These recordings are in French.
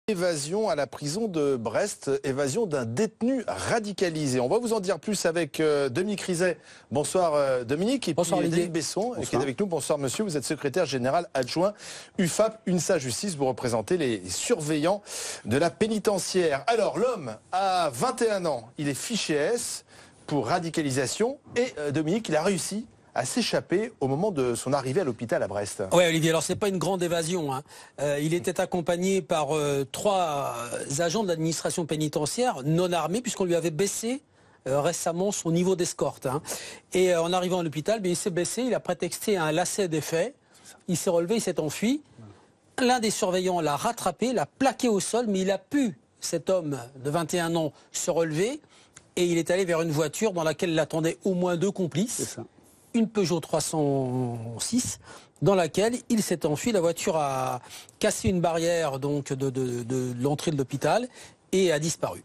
Évasion à la prison de Brest, évasion d'un détenu radicalisé. On va vous en dire plus avec Dominique Rizet. Bonsoir Dominique. Et bonsoir puis Olivier. David Besson Bonsoir. qui est avec nous. Bonsoir monsieur, vous êtes secrétaire général adjoint UFAP, UNSA Justice. Vous représentez les surveillants de la pénitentiaire. Alors l'homme a 21 ans, il est fiché S pour radicalisation et Dominique, il a réussi à s'échapper au moment de son arrivée à l'hôpital à Brest. Oui Olivier, alors c'est pas une grande évasion. Il était accompagné par 3 agents de l'administration pénitentiaire non armés puisqu'on lui avait baissé récemment son niveau d'escorte. Et en arrivant à l'hôpital, il s'est baissé, il a prétexté un lacet d'effet, il s'est relevé, il s'est enfui. L'un des surveillants l'a rattrapé, l'a plaqué au sol, mais il a pu, cet homme de 21 ans, se relever et il est allé vers une voiture dans laquelle l'attendaient au moins 2 complices. C'est ça. Une Peugeot 306 dans laquelle il s'est enfui. La voiture a cassé une barrière donc de l'entrée de l'hôpital et a disparu.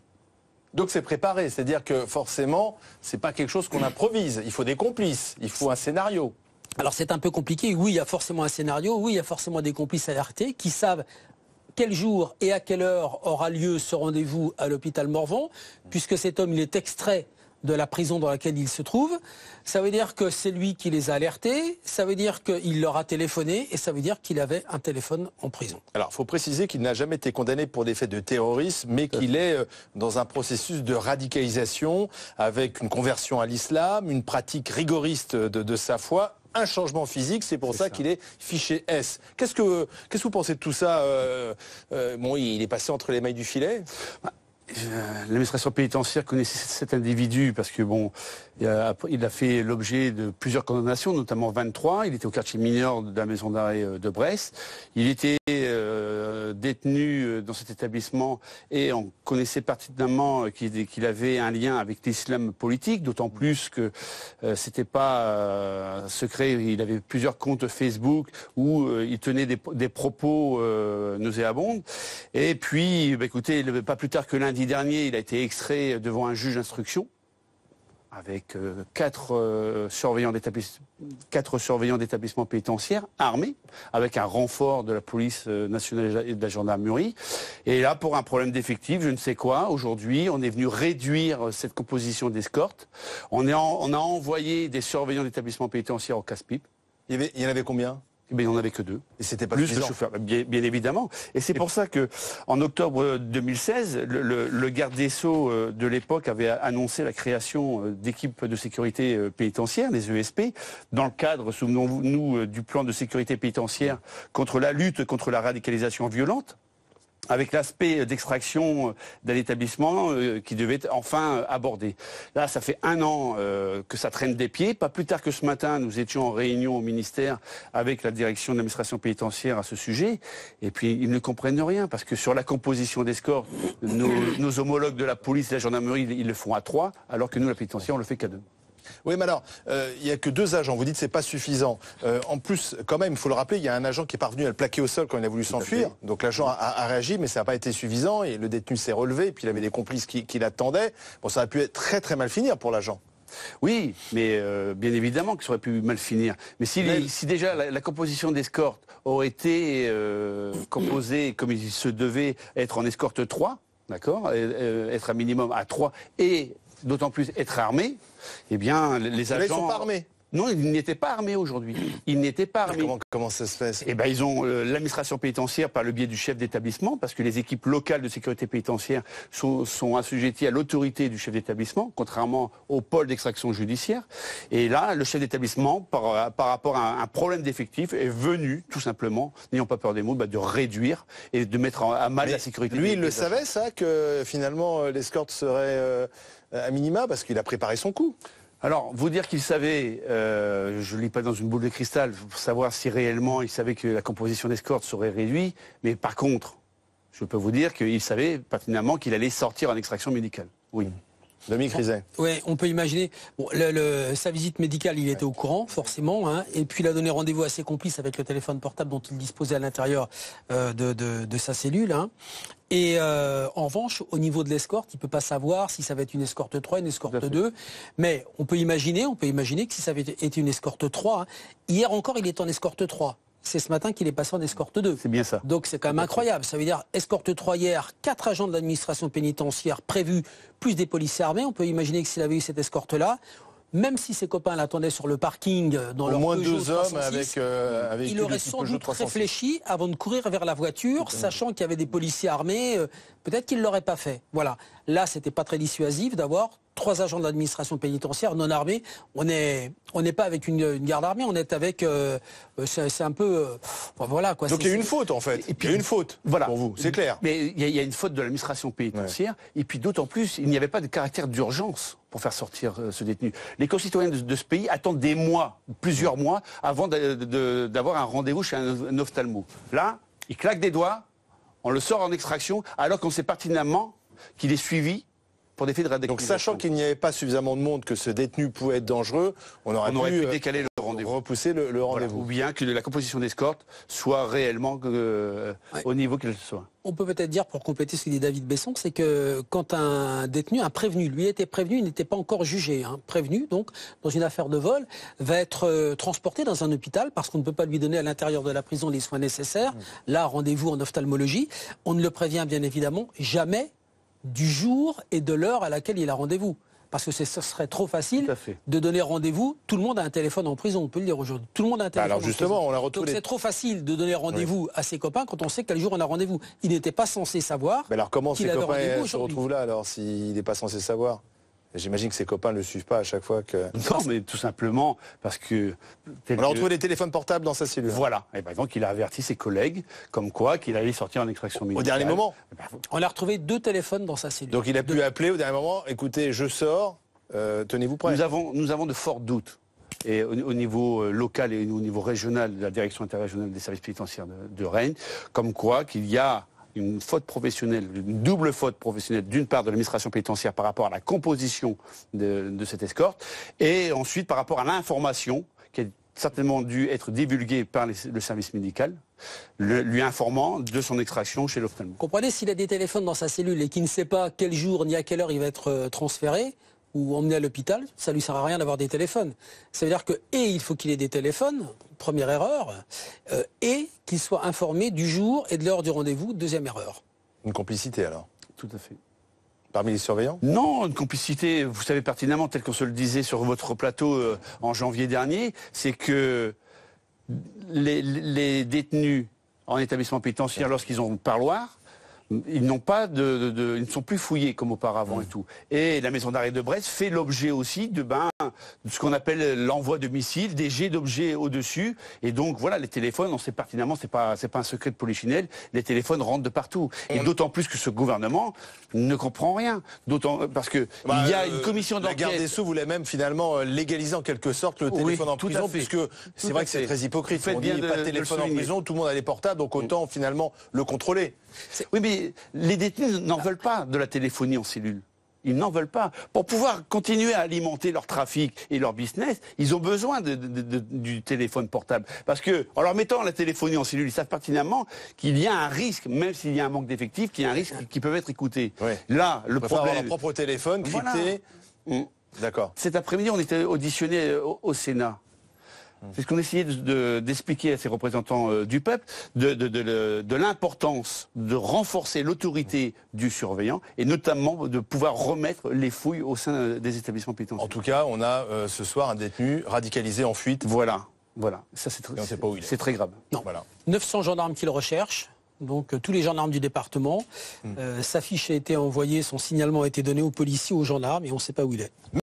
Donc c'est préparé, c'est-à-dire que forcément, c'est pas quelque chose qu'on improvise. Il faut des complices, il faut un scénario. Alors c'est un peu compliqué. Oui, il y a forcément un scénario. Oui, il y a forcément des complices alertés qui savent quel jour et à quelle heure aura lieu ce rendez-vous à l'hôpital Morvan, puisque cet homme, il est extrait de la prison dans laquelle il se trouve. Ça veut dire que c'est lui qui les a alertés, ça veut dire qu'il leur a téléphoné et ça veut dire qu'il avait un téléphone en prison. Alors, il faut préciser qu'il n'a jamais été condamné pour des faits de terrorisme, mais qu'il est dans un processus de radicalisation avec une conversion à l'islam, une pratique rigoriste de sa foi, un changement physique, c'est pour ça qu'il est fiché S. Qu'est-ce que vous pensez de tout ça Bon, il est passé entre les mailles du filet. L'administration pénitentiaire connaissait cet individu parce que bon, il a fait l'objet de plusieurs condamnations, notamment 23. Il était au quartier mineur de la maison d'arrêt de Brest. Il était détenu dans cet établissement et on connaissait pertinemment qu'il avait un lien avec l'islam politique, d'autant plus que c'était pas secret. Il avait plusieurs comptes Facebook où il tenait des propos nauséabonds. Et puis, écoutez, pas plus tard que lundi dernier, il a été extrait devant un juge d'instruction avec 4 surveillants d'établissements pénitentiaires armés, avec un renfort de la police nationale et de la gendarmerie. Et là, pour un problème d'effectif, je ne sais quoi, aujourd'hui, on est venu réduire cette composition d'escorte. On a envoyé des surveillants d'établissements pénitentiaires au casse-pipe. Il y en avait combien ? Mais il n'y en avait que 2. Et c'était pas plus suffisant. Le chauffeur, bien évidemment. Et c'est pour ça que, en octobre 2016, le garde des Sceaux de l'époque avait annoncé la création d'équipes de sécurité pénitentiaire, les ESP, dans le cadre, souvenons-nous, du plan de sécurité pénitentiaire contre la lutte contre la radicalisation violente, avec l'aspect d'extraction d'un établissement qui devait être enfin abordé. Là, ça fait 1 an que ça traîne des pieds. Pas plus tard que ce matin, nous étions en réunion au ministère avec la direction de l'administration pénitentiaire à ce sujet. Et puis, ils ne comprennent rien, parce que sur la composition d'escorte, nos homologues de la police et de la gendarmerie, ils le font à 3, alors que nous, la pénitentiaire, on le fait qu'à 2. Oui, mais alors, il n'y a que 2 agents. Vous dites que ce n'est pas suffisant. En plus, quand même, il faut le rappeler, il y a un agent qui est parvenu à le plaquer au sol quand il a voulu s'enfuir. Donc l'agent a réagi, mais ça n'a pas été suffisant. Et le détenu s'est relevé, et puis il avait des complices qui l'attendaient. Bon, ça a pu être très très mal finir pour l'agent. Oui, mais bien évidemment que ça aurait pu mal finir. Mais si déjà la composition d'escorte aurait été composée comme il se devait être en escorte 3, d'accord, être un minimum à 3 et d'autant plus être armé, eh bien les agents... Ils ne sont pas armés. Non, ils n'étaient pas armés aujourd'hui. Ils n'étaient pas armés. Comment ça se fait? Eh ben, ils ont l'administration pénitentiaire par le biais du chef d'établissement, parce que les équipes locales de sécurité pénitentiaire sont assujetties à l'autorité du chef d'établissement, contrairement au pôle d'extraction judiciaire. Et là, le chef d'établissement, par rapport à un problème d'effectif, est venu, tout simplement, n'ayant pas peur des mots, de réduire et de mettre à mal la sécurité. Lui, il le savait, ça, que finalement l'escorte serait à minima, parce qu'il a préparé son coup. Alors, vous dire qu'il savait, je ne lis pas dans une boule de cristal, pour savoir si réellement il savait que la composition d'escorte serait réduite, mais par contre, je peux vous dire qu'il savait pertinemment qu'il allait sortir en extraction médicale. Oui. Dominique Rizet. Oui, on peut imaginer. Bon, sa visite médicale, il était au courant, forcément, et puis il a donné rendez-vous à ses complices avec le téléphone portable dont il disposait à l'intérieur de sa cellule. Et en revanche, au niveau de l'escorte, il ne peut pas savoir si ça va être une escorte 3, une escorte 2. Mais on peut imaginer que si ça avait été une escorte 3, hier encore, il est en escorte 3. c'est ce matin qu'il est passé en escorte 2. C'est bien ça. Donc c'est quand même incroyable. Ça veut dire escorte 3 hier, 4 agents de l'administration pénitentiaire prévus, plus des policiers armés. On peut imaginer que s'il avait eu cette escorte-là, même si ses copains l'attendaient sur le parking dans leur moins Peugeot 2 hommes 306, avec il aurait sans doute réfléchi avant de courir vers la voiture, sachant qu'il y avait des policiers armés. Peut-être qu'il ne l'aurait pas fait. Voilà. Là, c'était pas très dissuasif d'avoir 3 agents de l'administration pénitentiaire non armés. On n'est pas avec une garde armée, on est avec... c'est un peu... voilà quoi. Donc il y a une faute en fait. Et puis, il y a une faute voilà. pour vous, c'est clair. Mais il y a une faute de l'administration pénitentiaire. Ouais. Et puis d'autant plus, il n'y avait pas de caractère d'urgence pour faire sortir ce détenu. Les concitoyens de ce pays attendent des mois, plusieurs mois, avant d'avoir un rendez-vous chez un ophtalmo. Là, il claque des doigts, on le sort en extraction, alors qu'on sait pertinemment qu'il est suivi pour des faits de radicalisation. Donc sachant qu'il n'y avait pas suffisamment de monde, que ce détenu pouvait être dangereux, on aurait pu décaler le rendez-vous. Repousser le rendez-vous. Voilà. Ou bien que la composition d'escorte soit réellement au niveau qu'elle soit. On peut peut-être dire, pour compléter ce que dit David Besson, c'est que quand un détenu, un prévenu, lui était prévenu, il n'était pas encore jugé. Prévenu, donc, dans une affaire de vol, va être transporté dans un hôpital parce qu'on ne peut pas lui donner à l'intérieur de la prison les soins nécessaires. Là, rendez-vous en ophtalmologie. On ne le prévient bien évidemment jamais du jour et de l'heure à laquelle il a rendez-vous. Parce que ce serait trop facile de donner rendez-vous. Tout le monde a un téléphone en prison, on peut le dire aujourd'hui. Tout le monde a un téléphone alors justement, en prison. On a retrouvé. Donc c'est trop facile de donner rendez-vous à ses copains quand on sait quel jour on a rendez-vous. Il n'était pas censé savoir. Mais alors comment ses copains se retrouvent là alors s'il n'est pas censé savoir? J'imagine que ses copains ne le suivent pas à chaque fois que... Non, mais tout simplement parce que... On a retrouvé des téléphones portables dans sa cellule. Voilà. Et par exemple, il a averti ses collègues, comme quoi, qu'il allait sortir en extraction médicale. Au dernier moment. On a retrouvé 2 téléphones dans sa cellule. Donc il a pu appeler au dernier moment, écoutez, je sors, tenez-vous prêts. Nous avons de forts doutes. Et au niveau local et au niveau régional de la direction interrégionale des services pénitentiaires de Rennes, comme quoi qu'il y a une faute professionnelle, une double faute professionnelle, d'une part de l'administration pénitentiaire par rapport à la composition de cette escorte, et ensuite par rapport à l'information qui a certainement dû être divulguée par le service médical, lui informant de son extraction chez l'ophtalmo. Comprenez, s'il a des téléphones dans sa cellule et qu'il ne sait pas quel jour ni à quelle heure il va être transféré ou emmené à l'hôpital, ça lui sert à rien d'avoir des téléphones. Ça veut dire que, il faut qu'il ait des téléphones, première erreur, et qu'il soit informé du jour et de l'heure du rendez-vous, deuxième erreur. Une complicité alors? Tout à fait. Parmi les surveillants? Non, une complicité, vous savez pertinemment, tel qu'on se le disait sur votre plateau en janvier dernier, c'est que les détenus en établissement pénitentiaire, lorsqu'ils ont le parloir, ils n'ont pas ils ne sont plus fouillés comme auparavant et tout. Et la maison d'arrêt de Brest fait l'objet aussi de ce qu'on appelle l'envoi de missiles, des jets d'objets au-dessus. Et donc voilà, les téléphones, on sait pertinemment, c'est pas un secret de polichinelle, les téléphones rentrent de partout. Et d'autant plus que ce gouvernement ne comprend rien. D'autant parce que il y a une commission d'enquête. La garde des Sceaux voulait même finalement légaliser en quelque sorte le téléphone en prison, puisque c'est vrai que c'est très hypocrite. On dit pas de téléphone en prison, tout le monde a des portables, donc autant finalement le contrôler. Oui, mais les détenus n'en veulent pas de la téléphonie en cellule. Ils n'en veulent pas. Pour pouvoir continuer à alimenter leur trafic et leur business, ils ont besoin du téléphone portable. Parce que, en leur mettant la téléphonie en cellule, ils savent pertinemment qu'il y a un risque, même s'il y a un manque d'effectifs, qu'il y a un risque qui peuvent être écoutés. Oui. Là, le problème... avoir leur propre téléphone, crypté. Voilà. D'accord. Cet après-midi, on était auditionné au Sénat. C'est ce qu'on essayait d'expliquer à ces représentants du peuple, de l'importance de renforcer l'autorité du surveillant et notamment de pouvoir remettre les fouilles au sein des établissements pénitentiaires. En tout cas, on a ce soir un détenu radicalisé en fuite. Voilà. Ça, on sait pas où il est. C'est très grave. Non. Voilà. 900 gendarmes qui le recherchent. Donc tous les gendarmes du département. Sa fiche a été envoyée, son signalement a été donné aux policiers, aux gendarmes et on ne sait pas où il est.